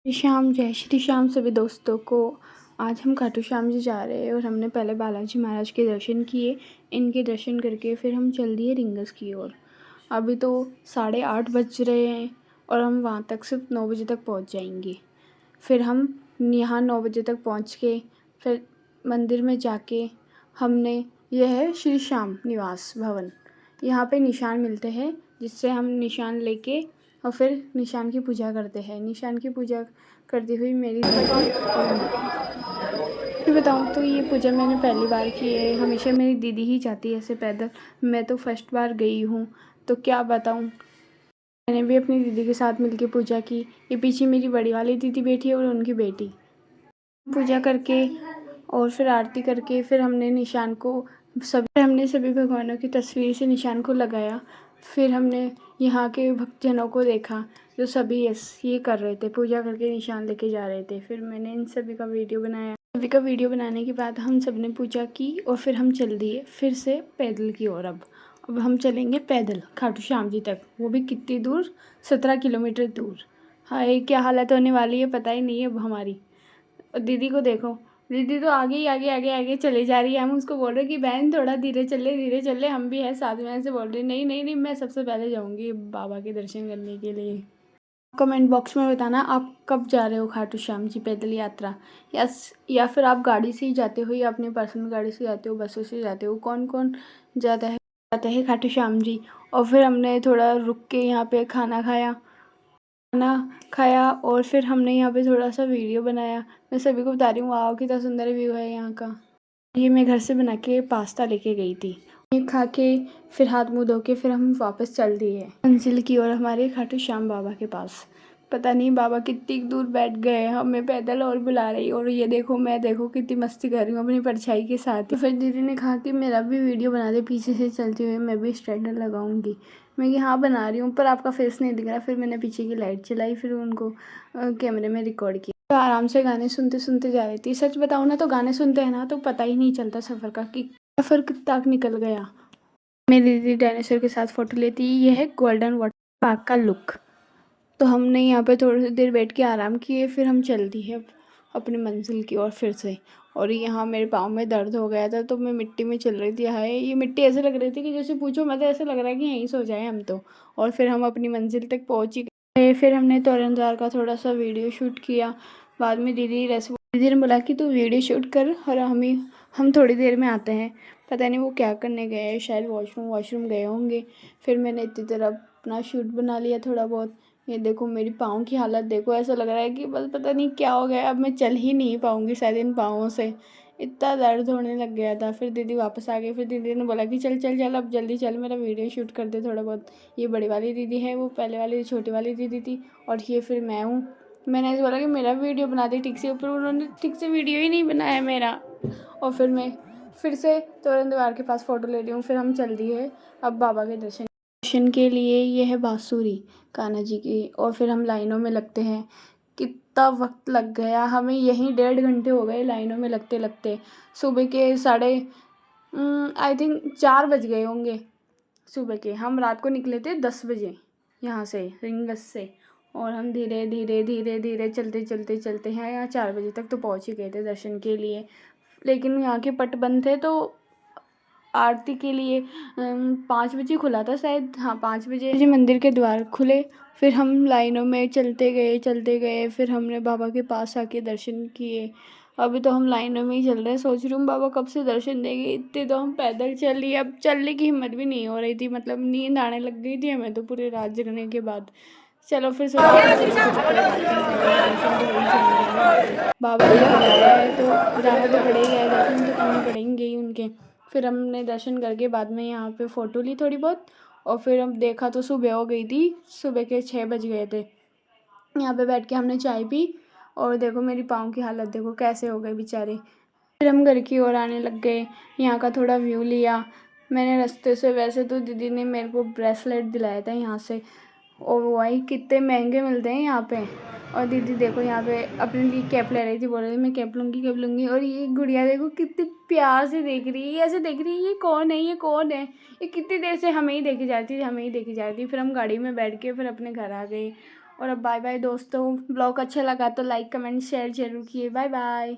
श्री श्याम, जय श्री श्याम सभी दोस्तों को। आज हम खाटू श्याम जी जा रहे हैं और हमने पहले बालाजी महाराज के दर्शन किए। इनके दर्शन करके फिर हम चल दिए रिंगस की ओर। अभी तो 8:30 बज रहे हैं और हम वहाँ तक सिर्फ 9 बजे तक पहुँच जाएंगे। फिर हम यहाँ 9 बजे तक पहुँच के फिर मंदिर में जाके हमने यह है श्री श्याम निवास भवन, यहाँ पे निशान मिलते हैं जिससे हम निशान लेके और फिर निशान की पूजा करते हैं। निशान की पूजा करती हुई मेरी मैं बताऊँ तो ये पूजा मैंने पहली बार की है। हमेशा मेरी दीदी ही जाती है ऐसे पैदल, मैं तो फर्स्ट बार गई हूँ। तो क्या बताऊँ, मैंने भी अपनी दीदी के साथ मिलकर पूजा की। ये पीछे मेरी बड़ी वाली दीदी बैठी है और उनकी बेटी। पूजा करके और फिर आरती करके फिर हमने सभी भगवानों की तस्वीर से निशान को लगाया। फिर हमने यहाँ के भक्तजनों को देखा जो सभी ये कर रहे थे, पूजा करके निशान लेके जा रहे थे। फिर मैंने इन सभी का वीडियो बनाया। सभी का वीडियो बनाने के बाद हम सब ने पूजा की और फिर हम चल दिए फिर से पैदल की ओर। अब हम चलेंगे पैदल खाटू श्याम जी तक, वो भी कितनी दूर, 17 किलोमीटर दूर। हाय, क्या हालत होने वाली है पता ही नहीं है अब हमारी। और दीदी को देखो, दीदी तो आगे ही आगे आगे आगे चले जा रही है। हम उसको बोल रहे कि बहन थोड़ा धीरे चले, हम भी है साथ में। ऐसे बोल रहे नहीं नहीं नहीं, मैं सबसे पहले जाऊंगी बाबा के दर्शन करने के लिए। कमेंट बॉक्स में बताना आप कब जा रहे हो खाटू श्याम जी पैदल यात्रा, या फिर आप गाड़ी से ही जाते हो या अपनी पर्सनल गाड़ी से जाते हो, बसों से जाते हो। कौन कौन जाता है खाटू श्याम जी। और फिर हमने थोड़ा रुक के यहाँ पे खाना खाया और फिर हमने यहाँ पे थोड़ा सा वीडियो बनाया। मैं सभी को बता रही हूँ, वाह कितना सुंदर व्यू है यहाँ का। ये मैं घर से बना के पास्ता लेके गई थी। ये खा के फिर हाथ मुंह धो के फिर हम वापस चल दिए मंजिल की ओर, हमारे खाटू श्याम बाबा के पास। पता नहीं बाबा कितनी दूर बैठ गए, हमें पैदल और बुला रही। और ये देखो, मैं देखो कितनी मस्ती कर रही हूँ अपनी परछाई के साथ। तो फिर दीदी ने कहा कि मेरा भी वीडियो बना दे पीछे से चलते हुए, मैं भी स्टैंडर लगाऊंगी। मैं कि हाँ बना रही हूँ, पर आपका फेस नहीं दिख रहा। फिर मैंने पीछे की लाइट चलाई, फिर उनको कैमरे में रिकॉर्ड किया। तो आराम से गाने सुनते सुनते जा रही थी। सच बताऊँ ना तो गाने सुनते हैं ना तो पता ही नहीं चलता सफ़र का कि सफ़र कितना निकल गया। मेरी दीदी डायनासोर के साथ फ़ोटो लेती। ये है गोल्डन वाटर पार्क का लुक। तो हमने यहाँ पे थोड़ी देर बैठ के आराम किए, फिर हम चल दिए अपनी मंजिल की ओर फिर से। और यहाँ मेरे पाँव में दर्द हो गया था तो मैं मिट्टी में चल रही थी। हाय, ये मिट्टी ऐसे लग रही थी कि जैसे पूछो मत, ऐसे लग रहा है कि यहीं सो जाए हम तो। और फिर हम अपनी मंजिल तक पहुँच ही गए। फिर हमने तोरनदार का थोड़ा सा वीडियो शूट किया। बाद में दीदी ने बोला कि तू वीडियो शूट कर और हम थोड़ी देर में आते हैं। पता नहीं वो क्या करने गए हैं, शायद वॉशरूम गए होंगे। फिर मैंने इतनी देर अपना शूट बना लिया थोड़ा बहुत। ये देखो मेरी पाँव की हालत देखो, ऐसा लग रहा है कि बस पता नहीं क्या हो गया, अब मैं चल ही नहीं पाऊँगी शायद इन पाँवों से। इतना दर्द होने लग गया था। फिर दीदी वापस आ गई। फिर दीदी ने बोला कि चल चल चल अब जल्दी चल, मेरा वीडियो शूट कर दे थोड़ा बहुत। ये बड़ी वाली दीदी है, वो पहले वाली छोटी वाली दीदी थी, और ये फिर मैं हूँ। मैंने ऐसे बोला कि मेरा वीडियो बना दे ठीक से, पर उन्होंने ठीक से वीडियो ही नहीं बनाया मेरा। और फिर मैं फिर से तोरण द्वार के पास फ़ोटो ले रही हूँ। फिर हम चल दिए अब बाबा के दर्शन के लिए। ये है बांसुरी कान्हा जी की। और फिर हम लाइनों में लगते हैं। कितना वक्त लग गया हमें, यहीं 1.5 घंटे हो गए लाइनों में लगते लगते। सुबह के आई थिंक 4 बज गए होंगे सुबह के। हम रात को निकले थे 10 बजे यहाँ से रिंगस से, और हम धीरे धीरे धीरे धीरे चलते चलते चलते हैं यहाँ 4 बजे तक तो पहुँच ही गए थे दर्शन के लिए। लेकिन यहाँ के पट बंद थे तो आरती के लिए 5 बजे खुला था शायद, हाँ 5 बजे जी मंदिर के द्वार खुले। फिर हम लाइनों में चलते गए। फिर हमने बाबा के पास आके दर्शन किए। अभी तो हम लाइनों में ही चल रहे हैं, सोच रही हूँ बाबा कब से दर्शन देंगे। इतने तो हम पैदल चल लिए, अब चलने की हिम्मत भी नहीं हो रही थी, मतलब नींद आने लग गई थी हमें तो पूरी रात जगने के बाद। चलो फिर बाबा ने बुलाया है तो जाना तो पड़ेगा, दर्शन तो करने पड़ेंगे ही उनके। फिर हमने दर्शन करके बाद में यहाँ पे फ़ोटो ली थोड़ी बहुत, और फिर हम देखा तो सुबह हो गई थी, सुबह के 6 बज गए थे। यहाँ पे बैठ के हमने चाय पी और देखो मेरी पाँव की हालत देखो कैसे हो गए बेचारे। फिर हम घर की ओर आने लग गए, यहाँ का थोड़ा व्यू लिया मैंने रास्ते से। वैसे तो दीदी ने मेरे को ब्रेसलेट दिलाया था यहाँ से, और वही कितने महंगे मिलते हैं यहाँ पे। और दीदी देखो यहाँ पे अपने लिए कैप ले रही थी, बोल रही थी मैं कैप लूँगी। और ये गुड़िया देखो कितनी प्यार से देख रही है, ऐसे देख रही है ये कौन है ये कौन है। ये कितनी देर से हमें ही देखी जाती थी, हमें ही देखी जा रही थी। फिर हम गाड़ी में बैठ के फिर अपने घर आ गए। और अब बाय बाय दोस्तों। ब्लॉग अच्छा लगा तो लाइक कमेंट शेयर ज़रूर किए। Bye bye.